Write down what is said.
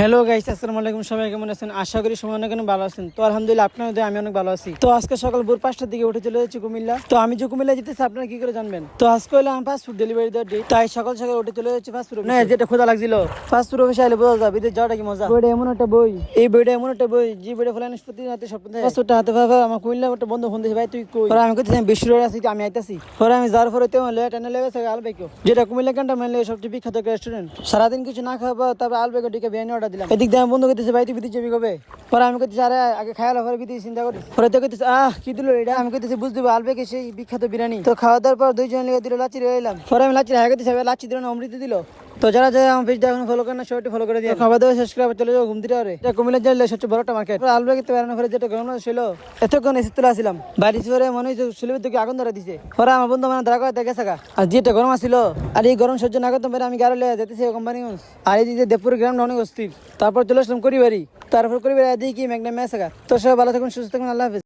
Hello guys, আসসালামু আলাইকুম। সবাই কেমন আছেন? আশা করি সবাই অনেক ভালো আছেন। তো আলহামদুলিল্লাহ, আপনাদের আমি অনেক ভালো আছি। তো আজকে সকাল ভোর 5টার দিকে উঠে চলে যাচ্ছি কুমিল্লা। তো আমি যে কুমিল্লা যেতেছি আপনারা কি করে জানবেন? তো আজকে হলো আমার ফাস্ট ফুড ডেলিভারি দেওয়ার ডেট, তাই সকাল সকাল উঠে চলে যাচ্ছি ফাস্ট ফুড। না, যেটা খোঁজা লাগছিল ফাস্ট ফুড অফিসে আইলে বোঝা যায় বিদেশ যাওয়াটা কি মজা। বইটা এমন একটা বই, এই বইটা এমন একটা বই যে বইটা ফলে প্রতি রাতে স্বপ্ন দেয়। ফাস্ট ফুডটা হাতে পাবে আমার কুমিল্লা একটা বন্ধু ফোন দিয়েছে, ভাই তুই কই? পরে আমি কইতেছি বিশ্ব রোড আছি, আমি আইতাছি। পরে আমি যাওয়ার পরে তেমন লেট এনে লেগেছে আলবেকো, যেটা কুমিল্লা ক্যান্টনমেন্ট সবচেয়ে বিখ্যাত রেস্টুরেন্ট। সারাদিন কিছু না খাওয়া তারপর আলবেকো ডিকে বিরিয়ানি অর্ডার দিলাম। এদিক দিয়ে বন্ধু কইতেছে, ভাই তুই বিদেশ যাবি কবে? পরে আমি কইতেছি, আরে আগে খায়ালো পরে বিদেশ চিন্তা করিস। পরে তো কইতেছে, কি দিল এটা? আমি কইতেছি, বুঝ দিবো আলবেকে সেই বিখ্যাত বিরিয়ানি। তো খাওয়া দাওয়ার পর দুইজন লেগে দিল লাচি রয়ে এলাম। পরে আমি লাচি হ্যাঁ কইতেছি, লাচি দিল না অমৃত দিল। তো যারা আমার পেজটা এখন ফলো করেন না, সবাই ফলো করে দিয়ে খাওয়া দাওয়া শেষ করে চলে যাবো ঘুম দিতে। এটা কুমিল্লা জেলার সবচেয়ে বড় একটা মার্কেট। আলবেকে বেড়ানো করে যেটা গরম ছিল এতক্ষণ এসে তুলে আসছিলাম বাড়ি পরে মনে হয়েছে শিলিগুড়ি থেকে আগুন ধরা দিছে। পরে আমার বন্ধু মানে দাঁড়া করে গেছে আর যেটা গরম আসছিল, আর এই গরম সহ্য না করতে পারে আমি গাড়ি লেগে যেতেছি কোম্পানি। আর এই যে দেবপুর গ্রাম অনেক অস্থির। তারপর চলে আসলাম করিবাড়ি। তারপর করিবাড়ি দেখি মেঘনা ম্যাচ। তো সবাই ভালো থাকুন, সুস্থ থাকুন, আল্লাহ হাফেজ।